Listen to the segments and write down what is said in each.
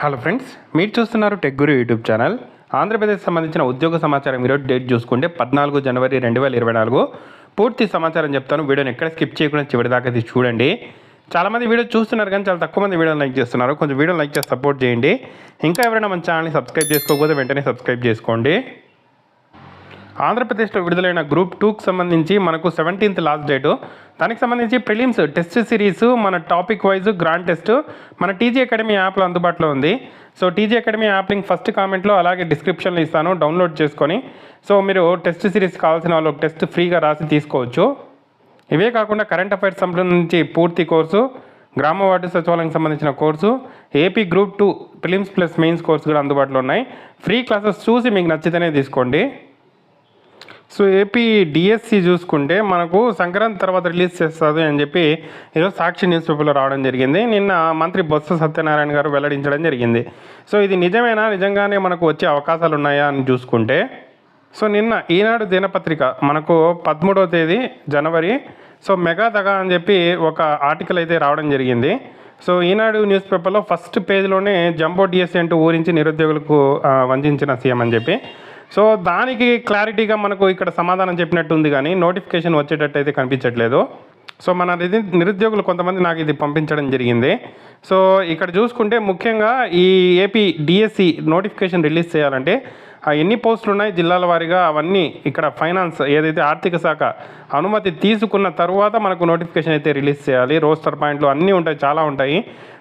Hello friends, మీరు చూస్తున్నారు tech గురు YouTube channel. Andhra Pradesh సంబంధించిన ఉద్యోగ సమాచారం ఈరోజు డేట్ చూసుకుంటే 14 జనవరి 2024 పూర్తి సమాచారం చెప్తాను. వీడియోని ఎక్కడ స్కిప్ చేయకుండా చివరి దాకా చూడండి. చాలామంది వీడియో చూస్తున్నారు కానీ చాలా తక్కువ మంది వీడియోని లైక్ చేస్తున్నారు. కొంచెం వీడియోని లైక్ చేసి సపోర్ట్ చేయండి. ఇంకా ఎవరైనా మన ఛానల్ని సబ్స్క్రైబ్ చేసుకోకపోతే వెంటనే సబ్స్క్రైబ్ చేసుకోండి. ఆంధ్రప్రదేశ్లో విడుదలైన గ్రూప్ 2కి సంబంధించి మనకు 17th లాస్ట్ డేటు. దానికి సంబంధించి ప్రిలిమ్స్ టెస్ట్ సిరీస్ మన టాపిక్ వైజ్ గ్రాండ్ టెస్ట్ మన టీజీ అకాడమీ యాప్లో అందుబాటులో ఉంది. So TG academy app link first కామెంట్లో అలాగే డిస్క్రిప్షన్లో ఇస్తాను, డౌన్లోడ్ చేసుకొని సో మీరు టెస్ట్ సిరీస్ కావాల్సిన వాళ్ళు టెస్ట్ ఫ్రీగా రాసి తీసుకోవచ్చు. ఇవే కాకుండా కరెంట్ అఫైర్స్ సంబంధించి పూర్తి కోర్సు, గ్రామ వార్డు సచివాలయానికి సంబంధించిన course, AP group 2 prelims plus mains course కూడా అందుబాటులో ఉన్నాయి. ఫ్రీ క్లాసెస్ చూసి మీకు నచ్చితేనే తీసుకోండి. సో ఏపీ డిఎస్సి చూసుకుంటే మనకు సంక్రాంతి తర్వాత రిలీజ్ చేస్తుంది అని చెప్పి ఈరోజు సాక్షి న్యూస్ పేపర్లో రావడం జరిగింది. నిన్న మంత్రి బొత్స సత్యనారాయణ గారు వెల్లడించడం జరిగింది. సో ఇది నిజమేనా, నిజంగానే మనకు వచ్చే అవకాశాలు ఉన్నాయా అని చూసుకుంటే సో నిన్న ఈనాడు దినపత్రిక మనకు 13వ తేదీ జనవరి సో మెగా దగా అని చెప్పి ఒక ఆర్టికల్ అయితే రావడం జరిగింది. సో ఈనాడు న్యూస్ పేపర్లో ఫస్ట్ పేజ్లోనే జంబో డిఎస్సి అంటూ ఊరించి నిరుద్యోగులకు వంచిన సీఎం అని చెప్పి సో దానికి క్లారిటీగా మనకు ఇక్కడ సమాధానం చెప్పినట్టు ఉంది కానీ నోటిఫికేషన్ వచ్చేటట్టు అయితే కనిపించట్లేదు. సో మన నిరుద్యోగులు కొంతమంది నాకు ఇది పంపించడం జరిగింది. సో ఇక్కడ చూసుకుంటే ముఖ్యంగా ఈ ఏపీ డిఎస్సి నోటిఫికేషన్ రిలీజ్ చేయాలంటే ఎన్ని పోస్టులు ఉన్నాయి జిల్లాల వారీగా అవన్నీ ఇక్కడ ఫైనాన్స్ ఏదైతే ఆర్థిక శాఖ అనుమతి తీసుకున్న తర్వాత మనకు నోటిఫికేషన్ అయితే రిలీజ్ చేయాలి. రోస్టర్ పాయింట్లు అన్నీ ఉంటాయి, చాలా ఉంటాయి.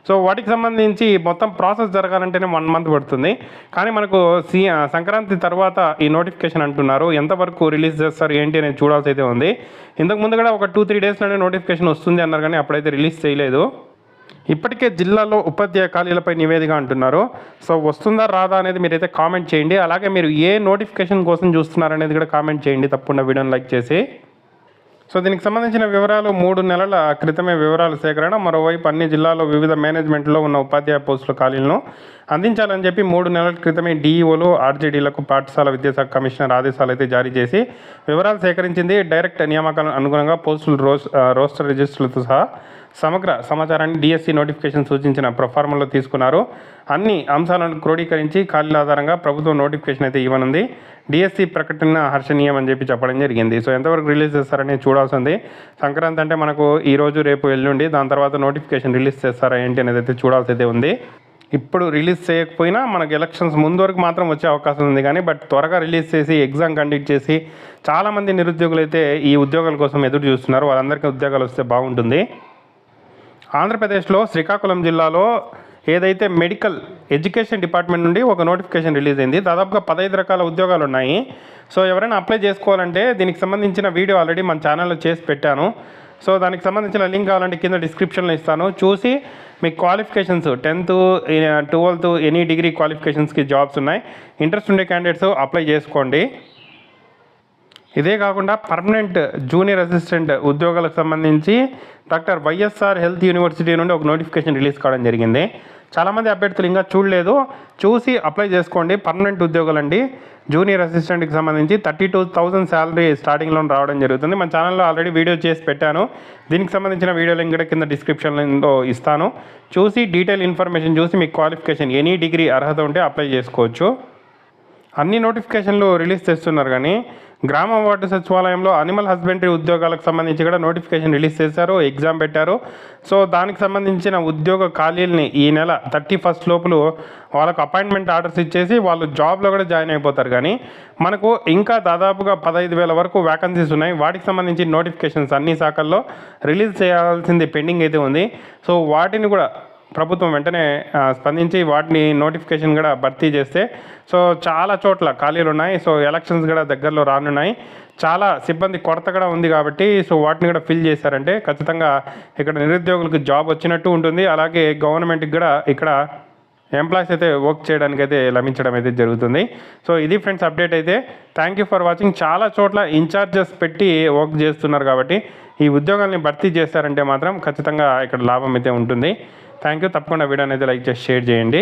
సో వాటికి సంబంధించి మొత్తం ప్రాసెస్ జరగాలంటేనే 1 month పడుతుంది. కానీ మనకు సంక్రాంతి తర్వాత ఈ నోటిఫికేషన్ అంటున్నారు. ఎంతవరకు రిలీజ్ చేస్తారు ఏంటి అనేది చూడాల్సి అయితే ఉంది. ఇంతకుముందు కూడా ఒక 2-3 డేస్లోనే నోటిఫికేషన్ వస్తుంది అన్నారు కానీ అప్పుడైతే రిలీజ్ చేయలేదు. ఇప్పటికే జిల్లాలో ఉపాధ్యాయ ఖాళీలపై నివేదిక అంటున్నారు. సో వస్తుందా రాదా అనేది మీరైతే కామెంట్ చేయండి. అలాగే మీరు ఏ నోటిఫికేషన్ కోసం చూస్తున్నారనేది కూడా కామెంట్ చేయండి తప్పకుండా వీడియోని లైక్ చేసి. సో దీనికి సంబంధించిన వివరాలు 3 నెలల క్రితమే వివరాలు సేకరణ. మరోవైపు అన్ని జిల్లాల్లో వివిధ మేనేజ్మెంట్లో ఉన్న ఉపాధ్యాయ పోస్టుల ఖాళీలను అందించాలని చెప్పి 3 నెలల క్రితమే డిఈఓలు ఆర్జేడీలకు పాఠశాల విద్యాశాఖ కమిషనర్ ఆదేశాలు అయితే జారీ చేసి వివరాలు సేకరించింది. డైరెక్ట్ నియామకాలకు అనుగుణంగా పోస్టులు రోస్టర్ రిజిస్టర్లతో సహా సమగ్ర సమాచారాన్ని డిఎస్సి నోటిఫికేషన్ సూచించిన ప్రొఫార్మల్లో తీసుకున్నారు. అన్ని అంశాలను క్రోడీకరించి ఖాళీల ఆధారంగా ప్రభుత్వం నోటిఫికేషన్ అయితే ఇవ్వనుంది. డిఎస్సి ప్రకటన హర్షణీయం అని చెప్పి చెప్పడం జరిగింది. సో ఎంతవరకు రిలీజ్ చేస్తారని చూడాల్సి ఉంది. సంక్రాంతి అంటే మనకు ఈరోజు రేపు ఎల్లుండి, దాని తర్వాత నోటిఫికేషన్ రిలీజ్ చేస్తారా ఏంటి అనేది అయితే చూడాల్సి అయితే ఉంది. ఇప్పుడు రిలీజ్ చేయకపోయినా మనకు ఎలక్షన్స్ ముందు వరకు మాత్రం వచ్చే అవకాశం ఉంది కానీ బట్ త్వరగా రిలీజ్ చేసి ఎగ్జామ్ కండక్ట్ చేసి చాలామంది నిరుద్యోగులు అయితే ఈ ఉద్యోగాల కోసం ఎదురు చూస్తున్నారు. వాళ్ళందరికీ ఉద్యోగాలు వస్తే బాగుంటుంది. ఆంధ్రప్రదేశ్లో శ్రీకాకుళం జిల్లాలో ఏదైతే మెడికల్ ఎడ్యుకేషన్ డిపార్ట్మెంట్ నుండి ఒక నోటిఫికేషన్ రిలీజ్ అయింది. దాదాపుగా 15 రకాల ఉద్యోగాలు ఉన్నాయి. సో ఎవరైనా అప్లై చేసుకోవాలంటే దీనికి సంబంధించిన వీడియో ఆల్రెడీ మన ఛానల్లో చేసి పెట్టాను. సో దానికి సంబంధించిన లింక్ కావాలంటే కింద డిస్క్రిప్షన్లో ఇస్తాను. చూసి మీకు qualifications 10th 12th any degree క్వాలిఫికేషన్స్కి జాబ్స్ ఉన్నాయి. ఇంట్రెస్ట్ ఉండే క్యాండిడేట్స్ అప్లై చేసుకోండి. ఇదే కాకుండా పర్మనెంట్ జూనియర్ అసిస్టెంట్ ఉద్యోగాలకు సంబంధించి డాక్టర్ వైఎస్ఆర్ హెల్త్ యూనివర్సిటీ నుండి ఒక నోటిఫికేషన్ రిలీజ్ కావడం జరిగింది. చాలామంది అభ్యర్థులు ఇంకా చూడలేదు, చూసి అప్లై చేసుకోండి. పర్మనెంట్ ఉద్యోగాలండి. జూనియర్ అసిస్టెంట్కి సంబంధించి 32,000 శాలరీ స్టార్టింగ్లో రావడం జరుగుతుంది. మన ఛానల్లో ఆల్రెడీ వీడియో చేసి పెట్టాను. దీనికి సంబంధించిన వీడియో లింక్ కూడా కింద డిస్క్రిప్షన్లో ఇస్తాను. చూసి డీటెయిల్ ఇన్ఫర్మేషన్ చూసి మీకు క్వాలిఫికేషన్ ఎనీ డిగ్రీ అర్హత ఉంటే అప్లై చేసుకోవచ్చు. అన్ని నోటిఫికేషన్లు రిలీజ్ చేస్తున్నారు కానీ గ్రామ వార్డు సచివాలయంలో అనిమల్ హస్బెండరీ ఉద్యోగాలకు సంబంధించి కూడా నోటిఫికేషన్ రిలీజ్ చేశారు, ఎగ్జామ్ పెట్టారు. సో దానికి సంబంధించిన ఉద్యోగ ఖాళీలని ఈ నెల 31st లోపల వాళ్ళకు అపాయింట్మెంట్ ఆర్డర్స్ ఇచ్చేసి వాళ్ళు జాబ్లో కూడా జాయిన్ అయిపోతారు. కానీ మనకు ఇంకా దాదాపుగా 15,000 వరకు వ్యాకెన్సీస్ ఉన్నాయి. వాటికి సంబంధించి నోటిఫికేషన్స్ అన్ని శాఖల్లో రిలీజ్ చేయాల్సింది పెండింగ్ అయితే ఉంది. సో వాటిని కూడా ప్రభుత్వం వెంటనే స్పందించి వాటిని నోటిఫికేషన్ కూడా భర్తీ చేస్తే సో చాలా చోట్ల ఖాళీలు ఉన్నాయి. సో ఎలక్షన్స్ కూడా దగ్గరలో రానున్నాయి. చాలా సిబ్బంది కొరత కూడా ఉంది కాబట్టి సో వాటిని కూడా ఫిల్ చేశారంటే ఖచ్చితంగా ఇక్కడ నిరుద్యోగులకు జాబ్ వచ్చినట్టు ఉంటుంది. అలాగే గవర్నమెంట్కి కూడా ఇక్కడ ఎంప్లాయీస్ అయితే వర్క్ చేయడానికి అయితే లభించడం అయితే జరుగుతుంది. సో ఇది ఫ్రెండ్స్ అప్డేట్ అయితే. Thank you for watching. చాలా చోట్ల ఇన్ఛార్జెస్ పెట్టి వర్క్ చేస్తున్నారు కాబట్టి ఈ ఉద్యోగాల్ని భర్తీ చేస్తారంటే మాత్రం ఖచ్చితంగా ఇక్కడ లాభం అయితే ఉంటుంది. Thank you. తప్పకుండా వీడియోని అయితే లైక్ చేసి షేర్ చేయండి.